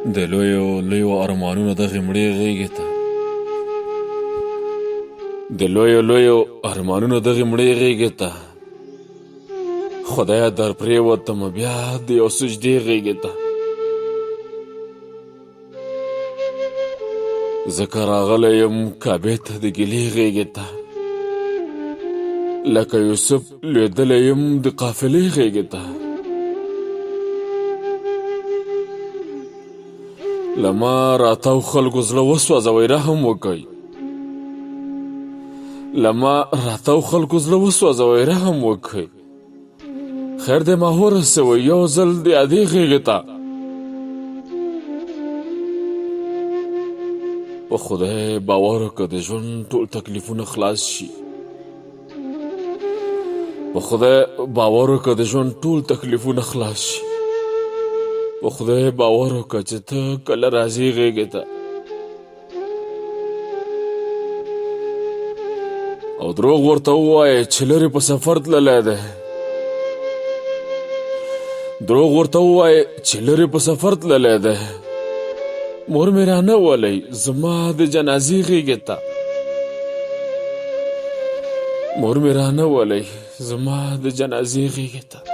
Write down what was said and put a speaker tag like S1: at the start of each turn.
S1: د لویو لویو ارمانونو دغې مړې غېږې ته د لویو لویو ارمانونو دغې مړې غېږې ته خدایه در پرېوتمه بیا د یو سجدې غېږې ته ځکه راغلی یم کعبې ته د ګیلې غېږې ته لکه یوسف لوېدلی یم د قافلې غېږې ته له ما راتاو خلکو زړه وسوځوئ رحم وکئ له ما راتاو خلکو زړه وسوځوئ رحم وکئ خیر دی ما ورسوئ یو ځل د ادې غېږې ته په خدای باور وکړه د ژوند ټول تکلیفونه خلاص شي په خدای باور وکړه د ژوند ټول تکلیفونه خلاص شي په خدای باور وکړه چې ته کله راځې غېږې ته او دروغ ورته ووایې چې لرې په سفر تللی دی دروغ ورته ووایې چې لرې په سفر تللی دی مور مې رانه ولئ زما د جنازې غېږې ته مور مې رانه ولئ زما د جنازې غېږې ته